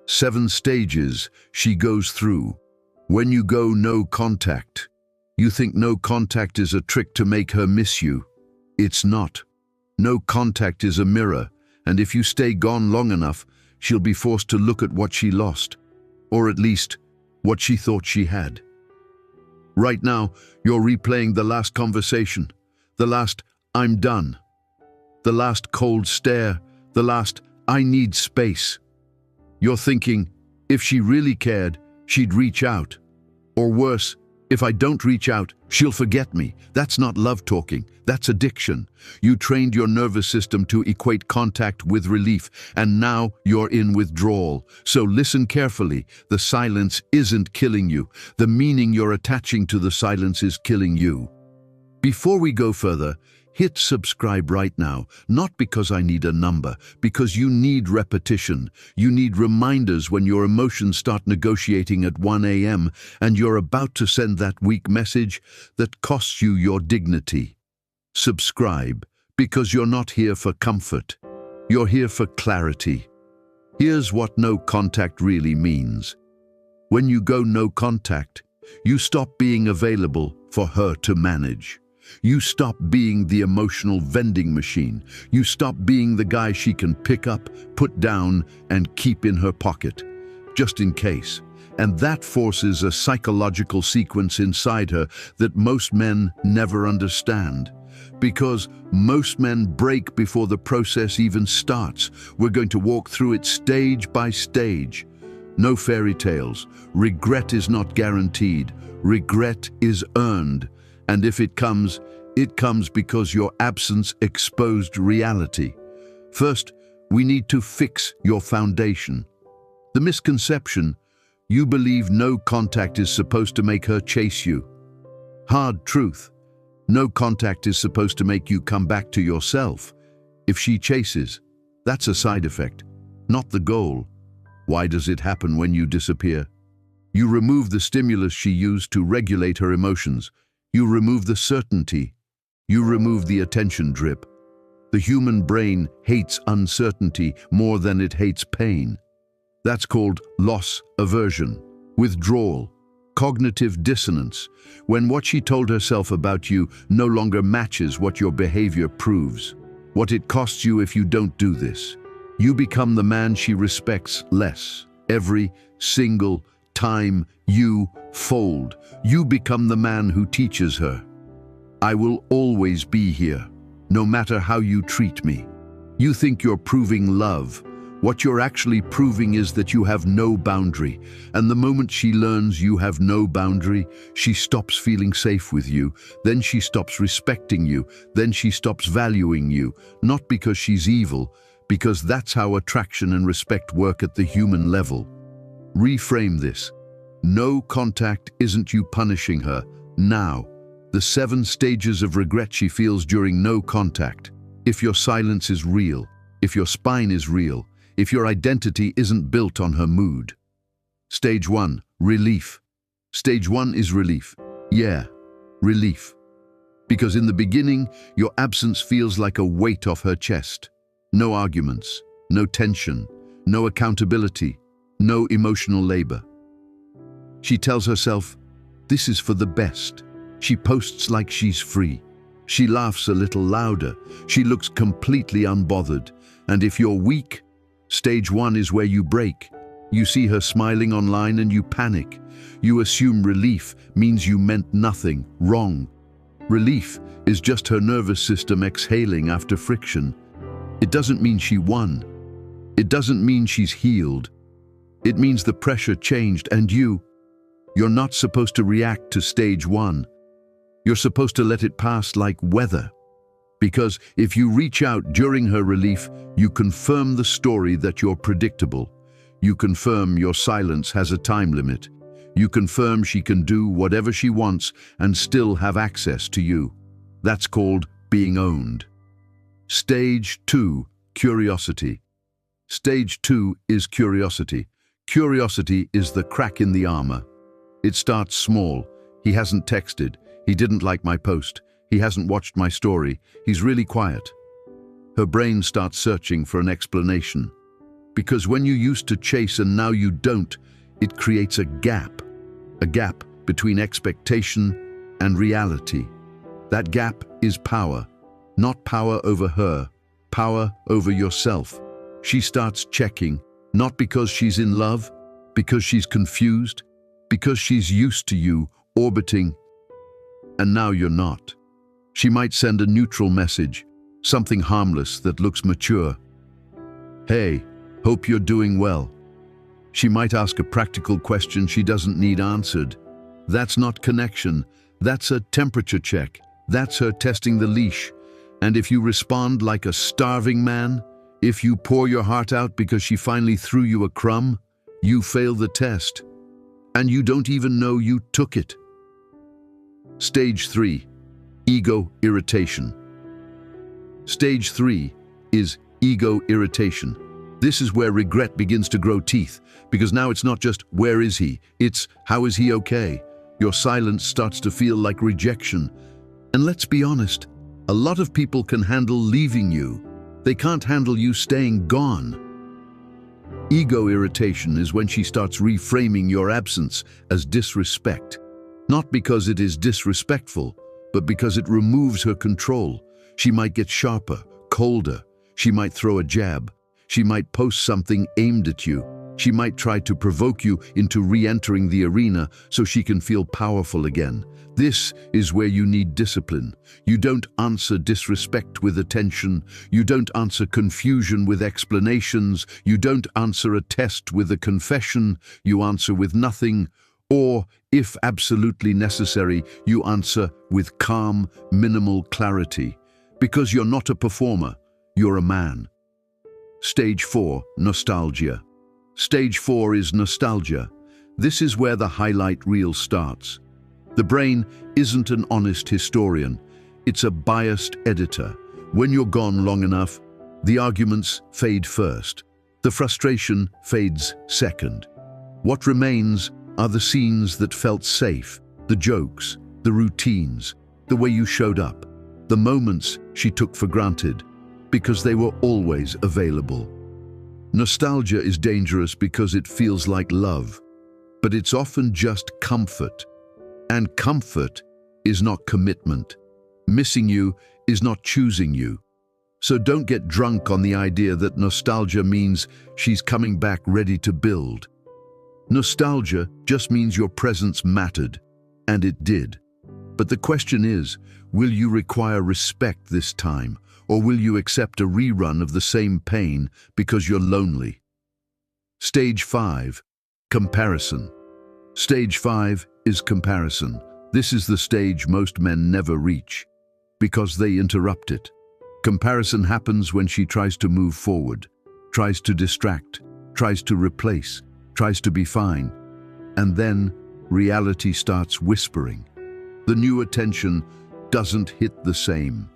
7 stages she goes through. When you go no contact, you think no contact is a trick to make her miss you. It's not. No contact is a mirror, and if you stay gone long enough, she'll be forced to look at what she lost, or at least what she thought she had. Right now, you're replaying the last conversation, the last "I'm done," the last cold stare, the last "I need space." You're thinking, if she really cared, she'd reach out. Or worse, if I don't reach out, she'll forget me. That's not love talking, that's addiction. You trained your nervous system to equate contact with relief, and now you're in withdrawal. So listen carefully. The silence isn't killing you. The meaning you're attaching to the silence is killing you. Before we go further, hit subscribe right now, not because I need a number, because you need repetition. You need reminders when your emotions start negotiating at 1 a.m. and you're about to send that weak message that costs you your dignity. Subscribe, because you're not here for comfort. You're here for clarity. Here's what no contact really means. When you go no contact, you stop being available for her to manage. You stop being the emotional vending machine. You stop being the guy she can pick up, put down, and keep in her pocket, just in case. And that forces a psychological sequence inside her that most men never understand. Because most men break before the process even starts. We're going to walk through it stage by stage. No fairy tales. Regret is not guaranteed. Regret is earned. And if it comes because your absence exposed reality. First, we need to fix your foundation. The misconception: you believe no contact is supposed to make her chase you. Hard truth: no contact is supposed to make you come back to yourself. If she chases, that's a side effect, not the goal. Why does it happen when you disappear? You remove the stimulus she used to regulate her emotions. You remove the certainty. You remove the attention drip. The human brain hates uncertainty more than it hates pain. That's called loss aversion, withdrawal, cognitive dissonance, when what she told herself about you no longer matches what your behavior proves. What it costs you if you don't do this. You become the man she respects less. Every single time you fold, you become the man who teaches her, "I will always be here, no matter how you treat me." You think you're proving love. What you're actually proving is that you have no boundary. And the moment she learns you have no boundary, she stops feeling safe with you. Then she stops respecting you. Then she stops valuing you. Not because she's evil, because that's how attraction and respect work at the human level. Reframe this. No contact isn't you punishing her. Now, the 7 stages of regret she feels during no contact. If your silence is real, if your spine is real, if your identity isn't built on her mood. Stage 1, relief. Stage 1 is relief. Yeah, relief. Because in the beginning, your absence feels like a weight off her chest. No arguments, no tension, no accountability, no emotional labor. She tells herself, this is for the best. She posts like she's free. She laughs a little louder. She looks completely unbothered. And if you're weak, stage 1 is where you break. You see her smiling online and you panic. You assume relief means you meant nothing wrong. Relief is just her nervous system exhaling after friction. It doesn't mean she won. It doesn't mean she's healed. It means the pressure changed, and you're not supposed to react to stage 1. You're supposed to let it pass like weather. Because if you reach out during her relief, you confirm the story that you're predictable. You confirm your silence has a time limit. You confirm she can do whatever she wants and still have access to you. That's called being owned. Stage 2, curiosity. Stage 2 is curiosity. Curiosity is the crack in the armor. It starts small. He hasn't texted. He didn't like my post. He hasn't watched my story. He's really quiet. Her brain starts searching for an explanation. Because when you used to chase and now you don't, it creates a gap between expectation and reality. That gap is power, not power over her, power over yourself. She starts checking, not because she's in love, because she's confused, because she's used to you orbiting, and now you're not. She might send a neutral message, something harmless that looks mature. Hey, hope you're doing well. She might ask a practical question she doesn't need answered. That's not connection. That's a temperature check. That's her testing the leash. And if you respond like a starving man, if you pour your heart out because she finally threw you a crumb, you fail the test. And you don't even know you took it. Stage 3. Ego irritation. Stage 3 is ego irritation. This is where regret begins to grow teeth, because now it's not just where is he, it's how is he okay? Your silence starts to feel like rejection. And let's be honest, a lot of people can handle leaving you. They can't handle you staying gone. Ego irritation is when she starts reframing your absence as disrespect. Not because it is disrespectful, but because it removes her control. She might get sharper, colder. She might throw a jab. She might post something aimed at you. She might try to provoke you into re-entering the arena so she can feel powerful again. This is where you need discipline. You don't answer disrespect with attention. You don't answer confusion with explanations. You don't answer a test with a confession. You answer with nothing. Or, if absolutely necessary, you answer with calm, minimal clarity. Because you're not a performer, you're a man. Stage 4, nostalgia. Stage 4 is nostalgia. This is where the highlight reel starts. The brain isn't an honest historian. It's a biased editor. When you're gone long enough, the arguments fade first. The frustration fades second. What remains are the scenes that felt safe, the jokes, the routines, the way you showed up, the moments she took for granted, because they were always available. Nostalgia is dangerous because it feels like love, but it's often just comfort. And comfort is not commitment. Missing you is not choosing you. So don't get drunk on the idea that nostalgia means she's coming back ready to build. Nostalgia just means your presence mattered, and it did. But the question is, will you require respect this time, or will you accept a rerun of the same pain because you're lonely? Stage 5, comparison. Stage 5 is comparison. This is the stage most men never reach, because they interrupt it. Comparison happens when she tries to move forward, tries to distract, tries to replace, tries to be fine, and then reality starts whispering. The new attention doesn't hit the same.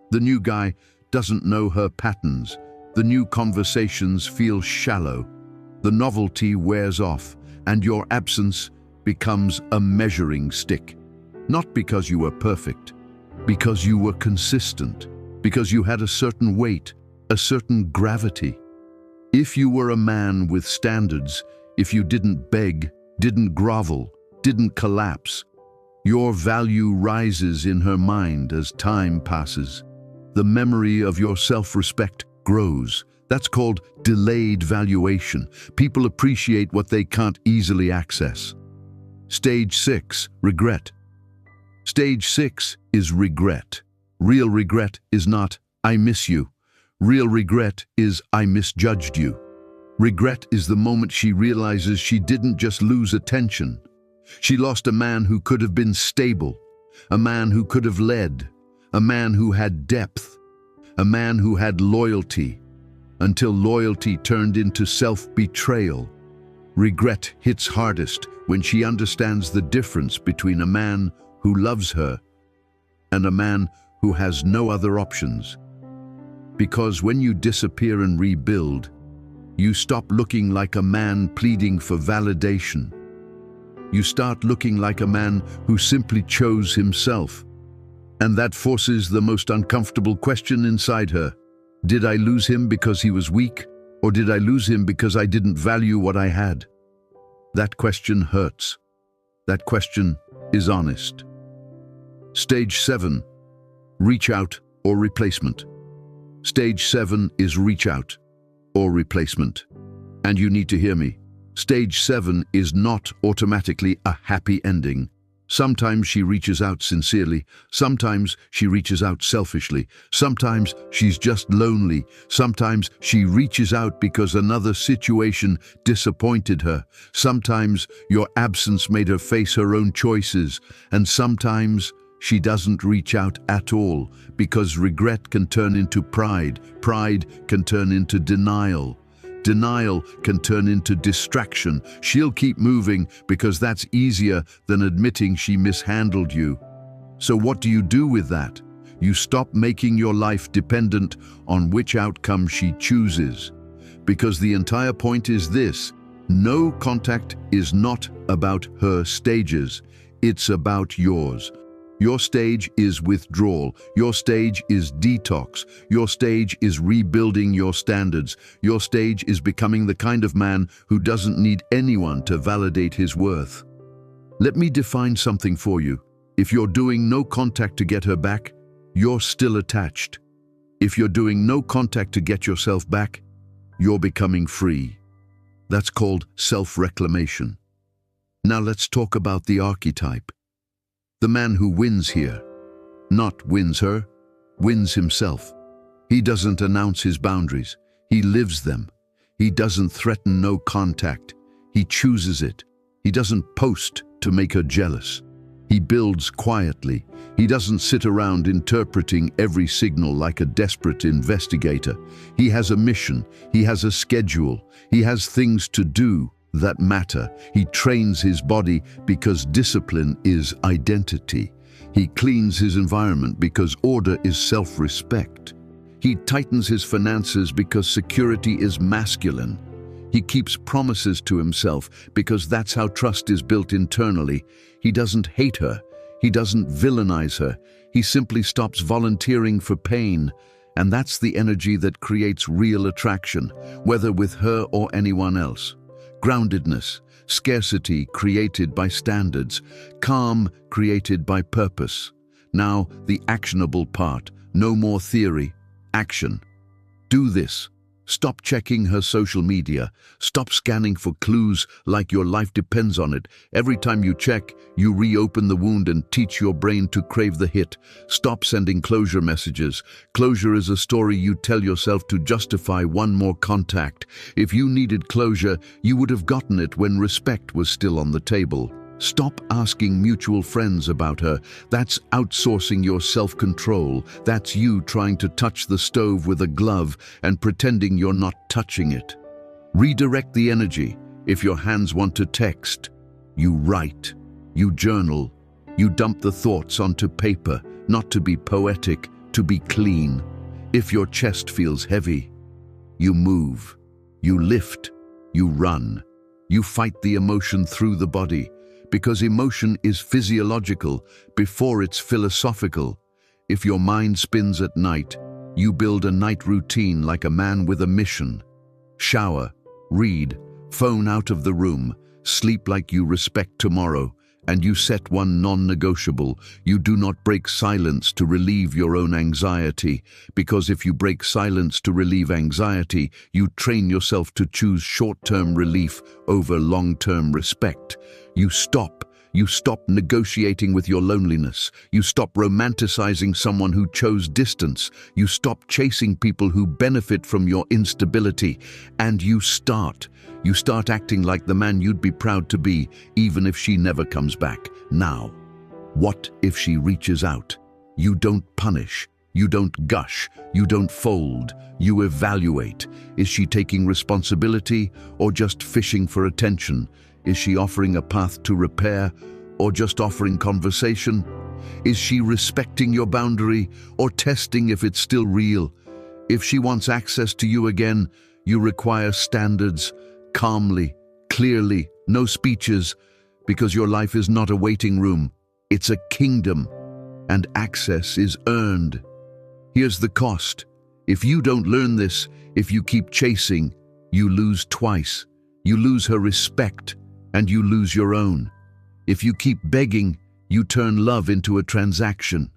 The new guy doesn't know her patterns. The new conversations feel shallow. The novelty wears off, and your absence becomes a measuring stick. Not because you were perfect, because you were consistent, because you had a certain weight, a certain gravity. If you were a man with standards, if you didn't beg, didn't grovel, didn't collapse, your value rises in her mind as time passes. The memory of your self-respect grows. That's called delayed valuation. People appreciate what they can't easily access. Stage 6, regret. Stage 6 is regret. Real regret is not, I miss you. Real regret is, I misjudged you. Regret is the moment she realizes she didn't just lose attention. She lost a man who could have been stable, a man who could have led, a man who had depth, a man who had loyalty, until loyalty turned into self-betrayal. Regret hits hardest when she understands the difference between a man who loves her and a man who has no other options. Because when you disappear and rebuild, you stop looking like a man pleading for validation. You start looking like a man who simply chose himself. And that forces the most uncomfortable question inside her. Did I lose him because he was weak, Or did I lose him because I didn't value what I had? That question hurts. That question is honest. Stage 7, reach out or replacement. Stage 7 is reach out or replacement. And you need to hear me. Stage 7 is not automatically a happy ending. Sometimes she reaches out sincerely, sometimes she reaches out selfishly, sometimes she's just lonely, sometimes she reaches out because another situation disappointed her, sometimes your absence made her face her own choices, and sometimes she doesn't reach out at all because regret can turn into pride, pride can turn into denial. Denial can turn into distraction. She'll keep moving because that's easier than admitting she mishandled you. So what do you do with that? You stop making your life dependent on which outcome she chooses. Because the entire point is this: no contact is not about her stages. It's about yours. Your stage is withdrawal. Your stage is detox. Your stage is rebuilding your standards. Your stage is becoming the kind of man who doesn't need anyone to validate his worth. Let me define something for you. If you're doing no contact to get her back, you're still attached. If you're doing no contact to get yourself back, you're becoming free. That's called self-reclamation. Now let's talk about the archetype. The man who wins here, not wins her, wins himself. He doesn't announce his boundaries, he lives them. He doesn't threaten no contact, he chooses it. He doesn't post to make her jealous. He builds quietly. He doesn't sit around interpreting every signal like a desperate investigator. He has a mission, he has a schedule, he has things to do that matter. He trains his body because discipline is identity. He cleans his environment because order is self-respect. He tightens his finances because security is masculine. He keeps promises to himself because that's how trust is built internally. He doesn't hate her. He doesn't villainize her. He simply stops volunteering for pain. And that's the energy that creates real attraction, whether with her or anyone else. Groundedness, scarcity created by standards, calm created by purpose. Now, the actionable part. No more theory, action. Do this. Stop checking her social media. Stop scanning for clues like your life depends on it. Every time you check, you reopen the wound and teach your brain to crave the hit. Stop sending closure messages. Closure is a story you tell yourself to justify one more contact. If you needed closure, you would have gotten it when respect was still on the table. Stop asking mutual friends about her. That's outsourcing your self-control. That's you trying to touch the stove with a glove and pretending you're not touching it. Redirect the energy. If your hands want to text, you write, you journal, you dump the thoughts onto paper, not to be poetic, to be clean. If your chest feels heavy, you move, you lift, you run, you fight the emotion through the body. Because emotion is physiological before it's philosophical. If your mind spins at night, you build a night routine like a man with a mission. Shower, read, phone out of the room, sleep like you respect tomorrow, and you set one non-negotiable. You do not break silence to relieve your own anxiety, because if you break silence to relieve anxiety, you train yourself to choose short-term relief over long-term respect. You stop negotiating with your loneliness. You stop romanticizing someone who chose distance. You stop chasing people who benefit from your instability. And you start acting like the man you'd be proud to be, even if she never comes back. Now, what if she reaches out? You don't punish. You don't gush. You don't fold. You evaluate. Is she taking responsibility or just fishing for attention? Is she offering a path to repair or just offering conversation? Is she respecting your boundary or testing if it's still real? If she wants access to you again, you require standards, calmly, clearly, no speeches, because your life is not a waiting room. It's a kingdom, and access is earned. Here's the cost. If you don't learn this, if you keep chasing, You lose twice. You lose her respect, and you lose your own. If you keep begging, you turn love into a transaction.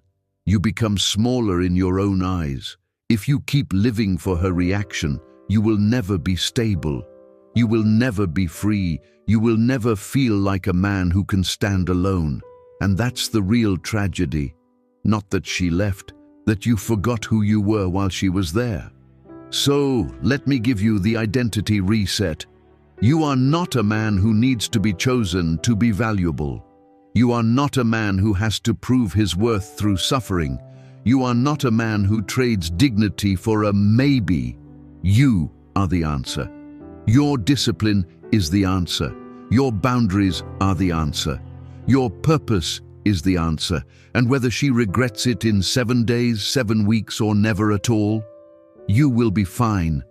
You become smaller in your own eyes. If you keep living for her reaction, you will never be stable. You will never be free. You will never feel like a man who can stand alone. And that's the real tragedy. Not that she left, that you forgot who you were while she was there. So, let me give you the identity reset. You are not a man who needs to be chosen to be valuable. You are not a man who has to prove his worth through suffering. You are not a man who trades dignity for a maybe. You are the answer. Your discipline is the answer. Your boundaries are the answer. Your purpose is the answer. And whether she regrets it in 7 days, 7 weeks, or never at all, you will be fine.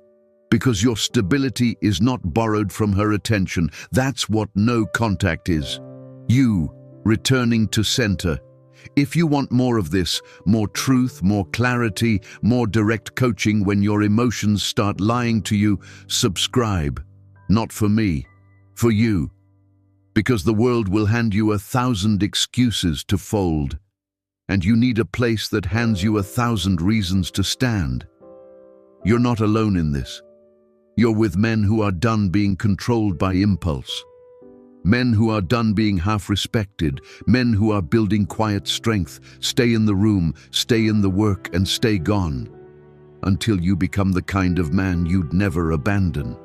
Because your stability is not borrowed from her attention. That's what no contact is. You returning to center. If you want more of this, more truth, more clarity, more direct coaching when your emotions start lying to you, subscribe. Not for me, for you. Because the world will hand you 1,000 excuses to fold, and you need a place that hands you 1,000 reasons to stand. You're not alone in this. You're with men who are done being controlled by impulse. Men who are done being half-respected. Men who are building quiet strength. Stay in the room, stay in the work, and stay gone. Until you become the kind of man you'd never abandon.